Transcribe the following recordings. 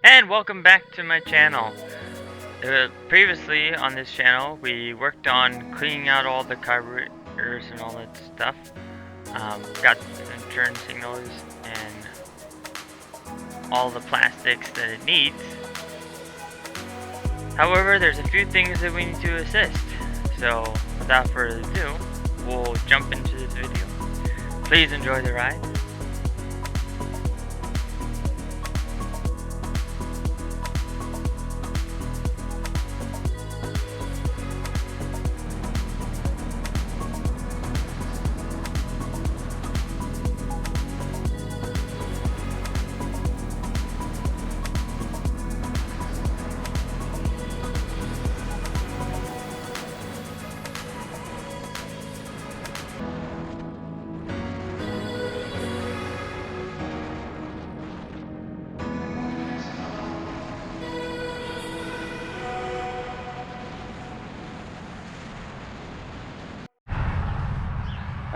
And welcome back to my channel. Previously on this channel, we worked on cleaning out all the carburetors and all that stuff. Got the turn signals and all the plastics that it needs. However, there's a few things that we need to assist. So, without further ado, we'll jump into this video. Please enjoy the ride.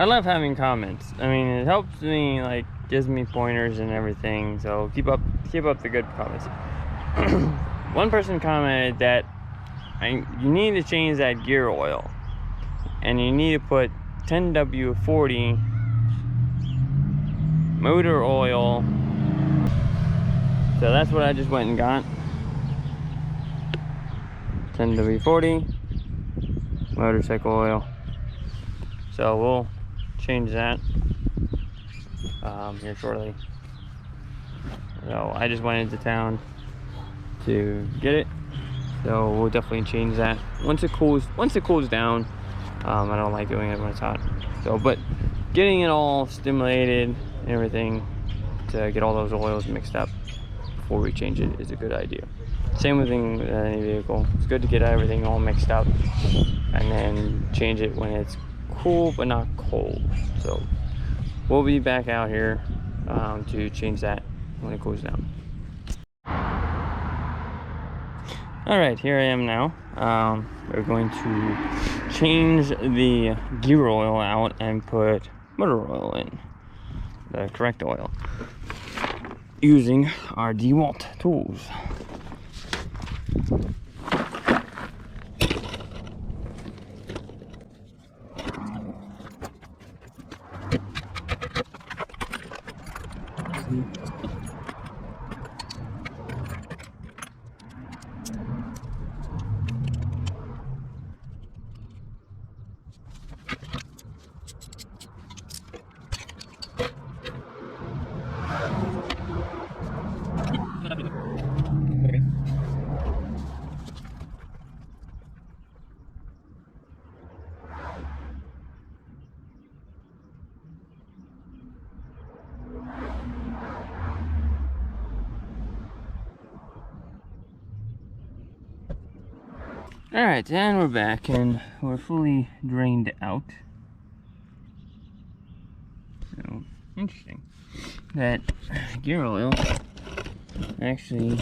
I love having comments. I mean, it helps me, like, gives me pointers and everything. So keep up the good comments. One person commented that you need to change that gear oil, and you need to put 10W40 motor oil. So that's what I just went and got. 10W40 motorcycle oil. So we'll change that here shortly. So I just went into town to get it, so we'll definitely change that once it cools down. I don't like doing it when it's hot, so but getting it all stimulated and everything to get all those oils mixed up before we change it is a good idea. Same with any vehicle. It's good to get everything all mixed up and then change it when it's cool but not cold. So we'll be back out here to change that when it cools down. All right, here I am now. We're going to change the gear oil out and put motor oil in, the correct oil, using our DeWalt tools. Alright, and we're back, and we're fully drained out. So, interesting. That gear oil actually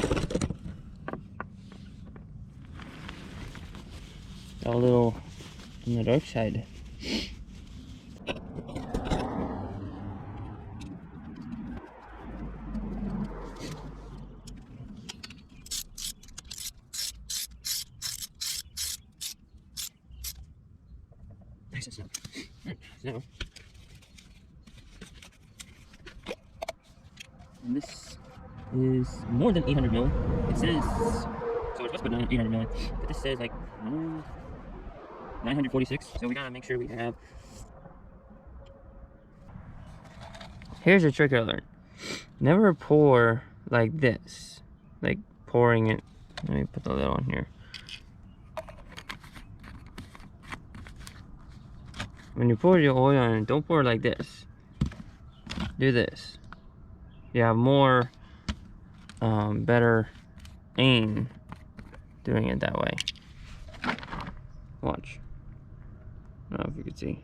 got a little on the dark side. Nice and snug. So, and this is more than 800 mil. It says, so it's supposed to put 800 mil, but this says like 946. So we gotta make sure we have. Here's a trick I learned. Never pour like this, like pouring it. Let me put the lid on here. When you pour your oil in, don't pour it like this. Do this. You have more, better aim doing it that way. Watch. I don't know if you can see.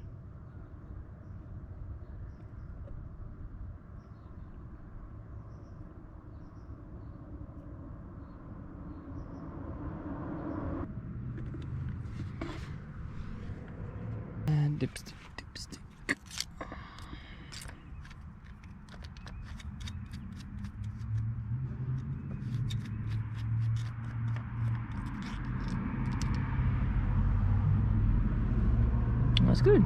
And dipstick. That's good.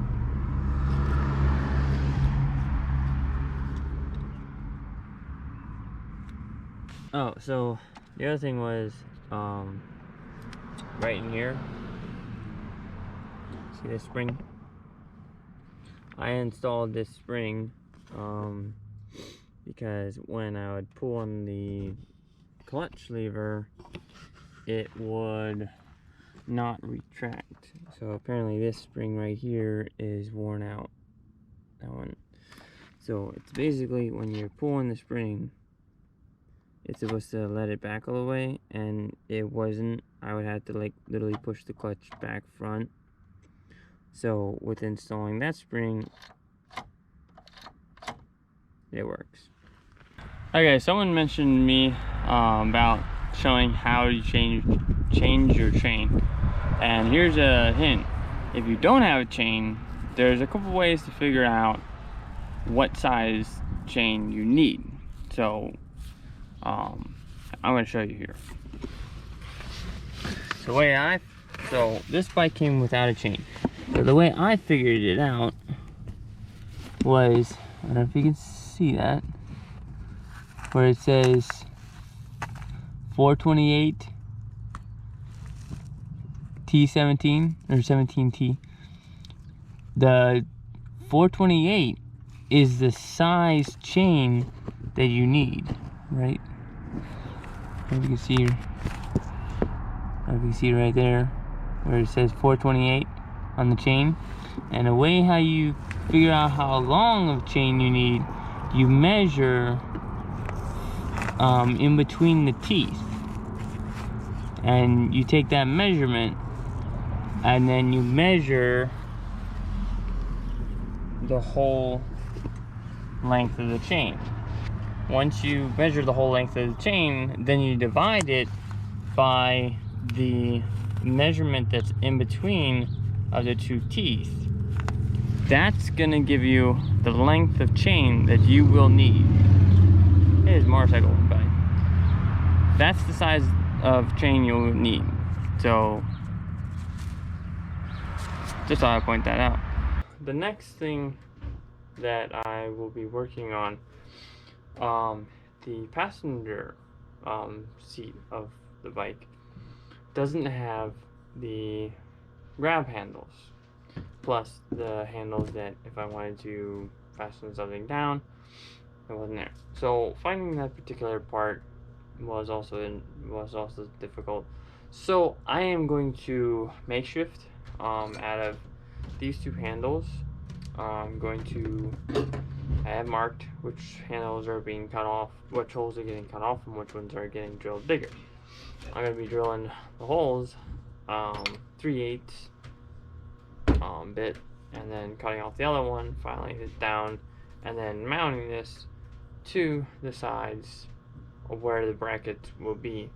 Oh, so the other thing was, right in here, see this spring? I installed this spring, because when I would pull on the clutch lever, it would not retract. So apparently this spring right here is worn out, that one. So it's basically when you're pulling the spring, it's supposed to let it back all the way, and it wasn't. I would have to like literally push the clutch back front. So with installing that spring, it works. Okay, someone mentioned me about showing how to change your chain, and here's a hint. If you don't have a chain, there's a couple ways to figure out what size chain you need. So I'm going to show you here. So this bike came without a chain. So the way I figured it out was, I don't know if you can see that, where it says 428 T17 or 17T. The 428 is the size chain that you need, right? If you can see, right there where it says 428 on the chain. And the way how you figure out how long of chain you need, you measure in between the teeth, and you take that measurement and then you measure the whole length of the chain. Once you measure the whole length of the chain, then you divide it by the measurement that's in between of the two teeth. That's gonna give you the length of chain that you will need. It is motorcycle bike. That's the size of chain you'll need. So just thought I'd point that out. The next thing that I will be working on, the passenger seat of the bike doesn't have the grab handles, plus the handles that if I wanted to fasten something down, it wasn't there. So finding that particular part was also difficult. So I am going to makeshift out of these two handles. I'm going to, I have marked which handles are being cut off, which holes are getting cut off, and which ones are getting drilled bigger. I'm going to be drilling the holes 3/8 bit, and then cutting off the other one, filing it down, and then mounting this to the sides of where the brackets will be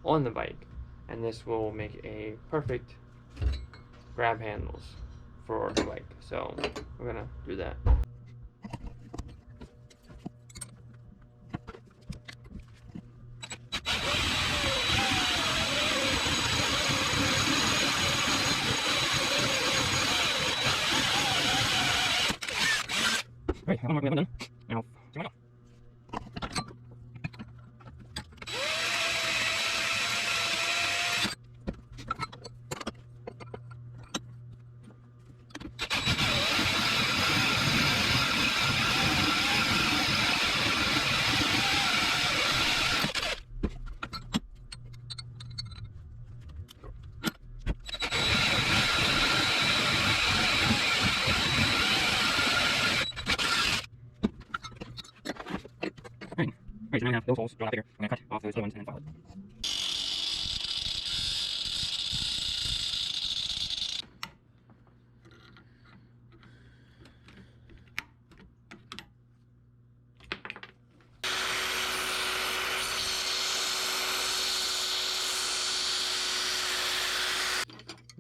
on the bike, and this will make a perfect grab handles for the bike. So we're gonna do that. Right, one more done. Now, here we go. Right, so now we have those holes drawn out bigger. I'm going to cut off those other ones and then file it.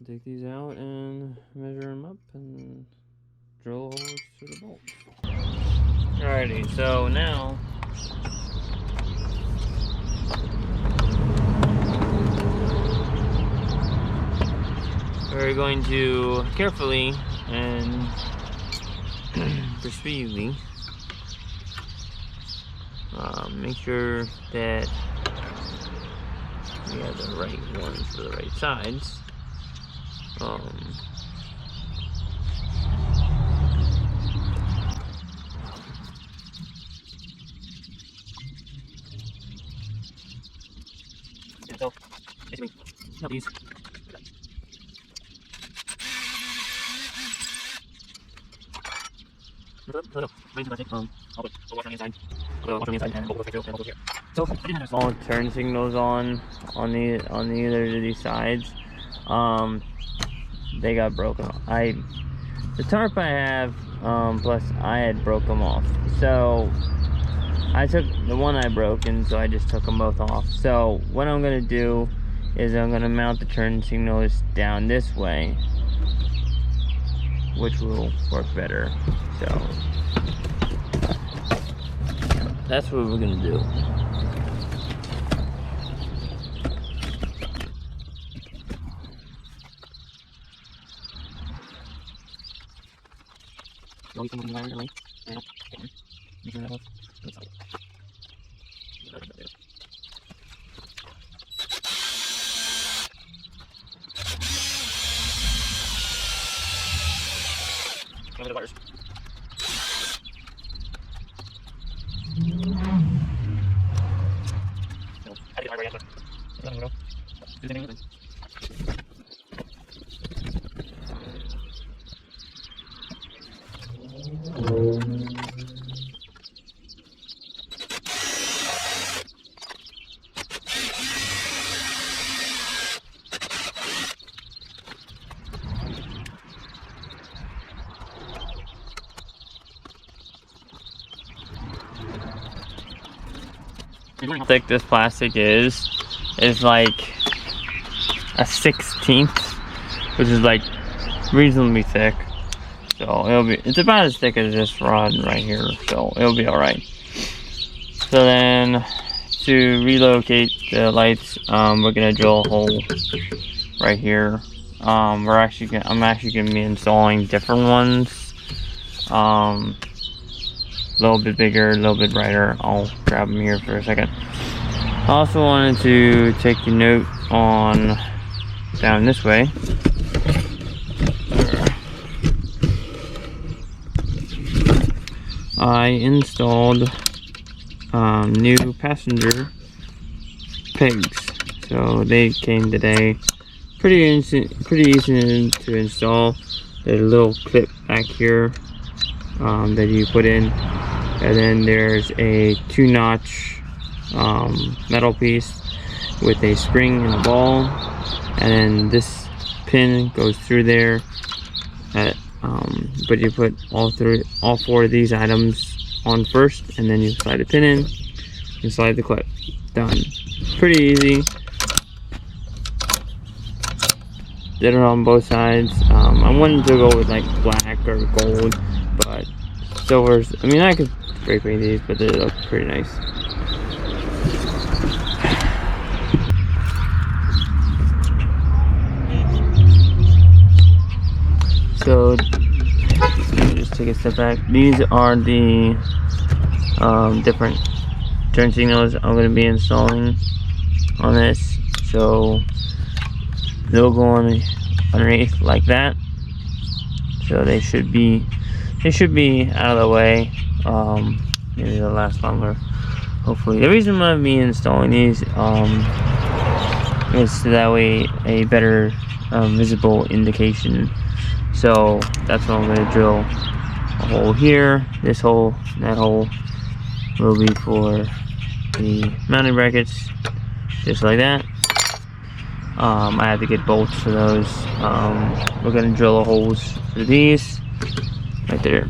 Take these out and measure them up and drill holes to the bolt. Alrighty, so now we're going to carefully and proceedingly make sure that we have the right ones for the right sides. So basically, help these. So I didn't have small turn signals on either of these sides. They got broken. The tarp I have, plus I had broke them off. So I took the one I broke, and so I just took them both off. So what I'm gonna do is I'm gonna mount the turn signals down this way, which will work better. So that's what we're gonna do. How thick this plastic is like a 1/16, which is like reasonably thick. So it's about as thick as this rod right here, so it'll be all right. So then to relocate the lights, we're gonna drill a hole right here. I'm actually gonna be installing different ones. A little bit bigger, a little bit brighter. I'll grab them here for a second. I also wanted to take a note on down this way. I installed new passenger pegs. So they came today. Pretty easy to install. There's a little clip back here that you put in. And then there's a 2-notch metal piece with a spring and a ball, and then this pin goes through there. But you put all 4 of these items on first, and then you slide the pin in and slide the clip. Done. Pretty easy. Did it on both sides. I wanted to go with like black or gold, but silvers. I mean, I could spray paint these, but they look pretty nice. So just take a step back. These are the different turn signals I'm going to be installing on this. So they'll go on underneath like that. So they should be out of the way. Maybe they'll last longer, hopefully. The reason why I'm installing these is so that way a better visible indication. So that's why I'm going to drill a hole here. This hole, that hole will be for the mounting brackets, just like that. I have to get bolts for those. We're going to drill holes for these right there.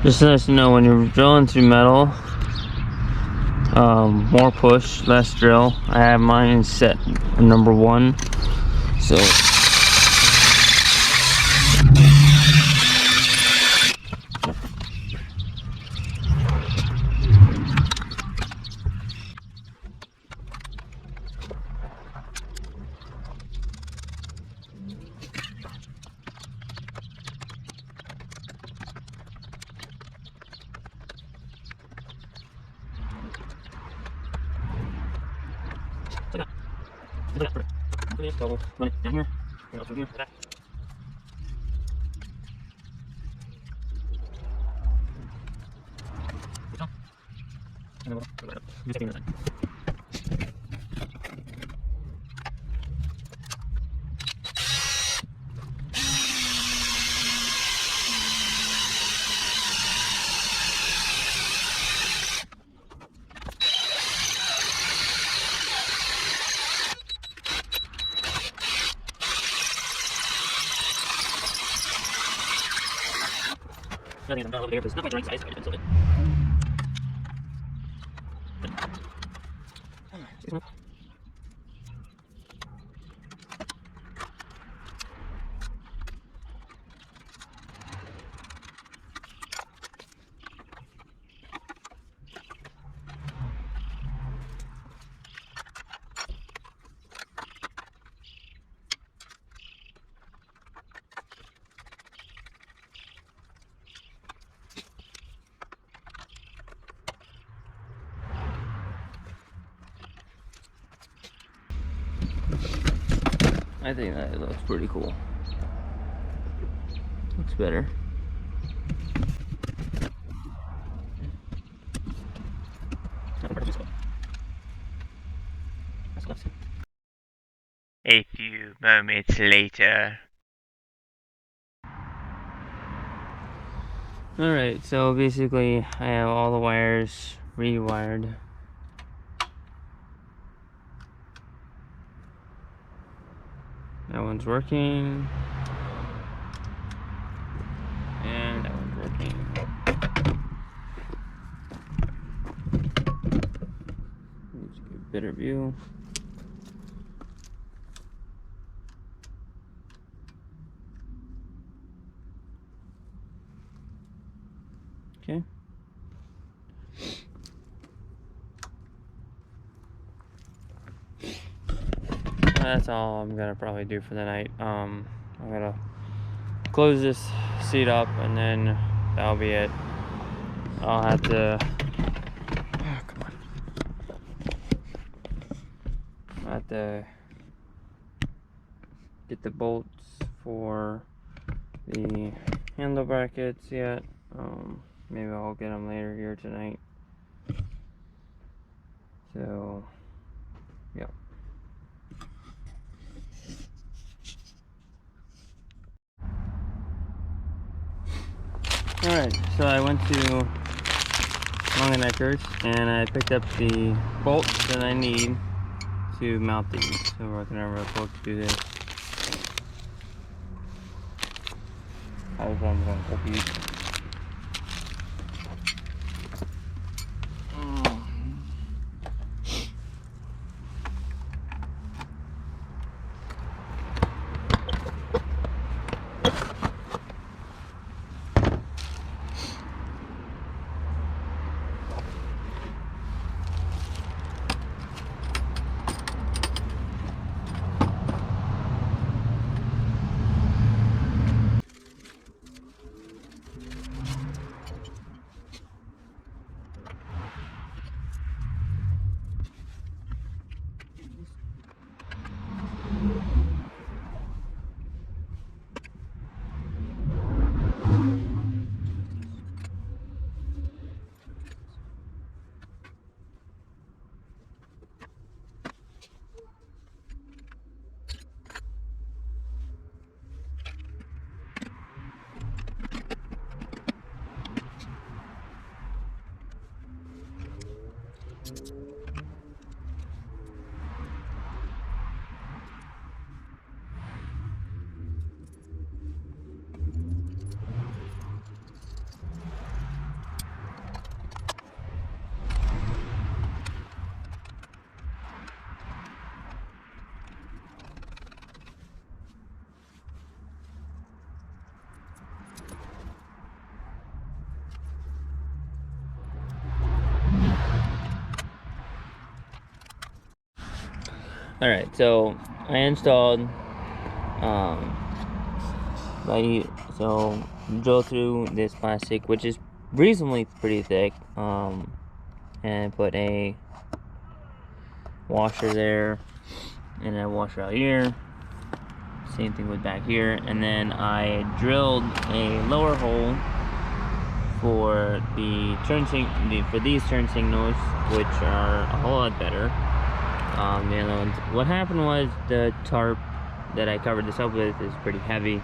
Just to let you know, when you're drilling through metal, More push, less drill. I have mine set number 1, so nothing. I'm not over here because it's not my drawing size. I just penciled it. I think that looks pretty cool. Looks better. A few moments later. Alright, so basically I have all the wires rewired. That one's working. And that one's working. Let's get a better view. Okay. That's all I'm gonna probably do for the night. I'm gonna close this seat up and then that'll be it. I'll have to come on. I'll have to get the bolts for the handle brackets yet. Maybe I'll get them later here tonight. So, yeah. Alright, so I went to Long and Eckers and I picked up the bolts that I need to mount these. So we're gonna both do this. I was going to these. Alright, so I installed so drill through this plastic, which is reasonably pretty thick, and put a washer there and a washer out here. Same thing with back here, and then I drilled a lower hole for the for these turn signals, which are a whole lot better. The other ones, what happened was the tarp that I covered this up with is pretty heavy,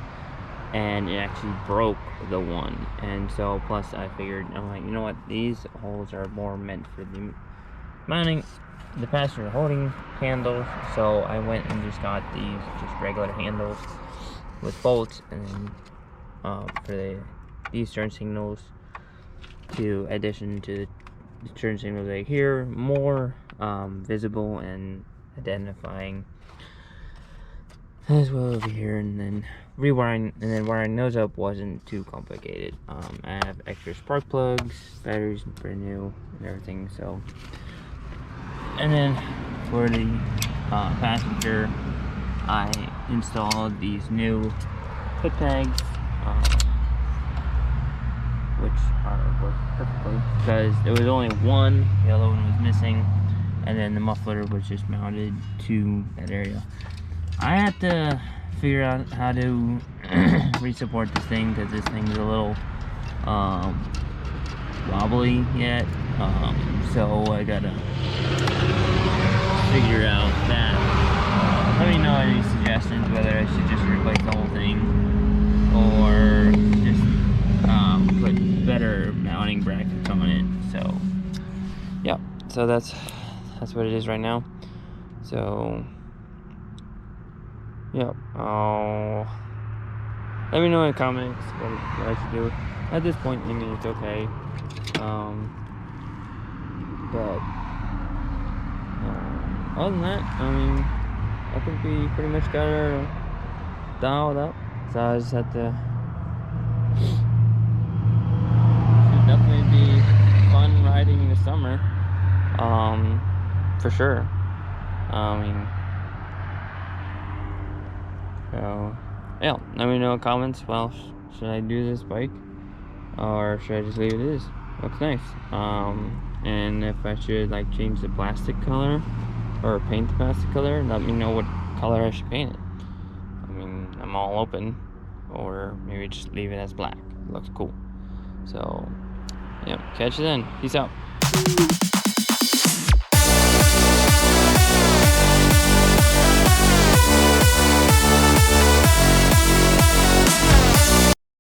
and it actually broke the one. And so plus I figured, I'm like, you know what, these holes are more meant for the mounting the passenger holding handles. So I went and just got these just regular handles with bolts, and then for these turn signals, to addition to the turn signals right here, more visible and identifying as well over here. And then rewiring and then wiring those up wasn't too complicated. I have extra spark plugs, batteries brand new and everything. So, and then for the passenger, I installed these new hood tags, which work perfectly because there was only one, the other one was missing, and then the muffler was just mounted to that area. I had to figure out how to re-support this thing because this thing is a little wobbly yet, so I gotta figure out that. Let me know any suggestions whether I should just replace the whole thing or just put better mounting brackets on it. So yeah, so that's what it is right now. So yeah, let me know in the comments what I should do. At this point, I mean, it's okay. But other than that, I mean, I think we pretty much got her dialed up. So I just had to. Should definitely be fun riding in the summer. For sure. I mean. So, yeah, let me know in the comments. Well, should I do this bike or should I just leave it as is? Looks nice. And if I should like change the plastic color or paint the plastic color, let me know what color I should paint it. I mean, I'm all open, or maybe just leave it as black. It looks cool. So, yeah, catch you then. Peace out.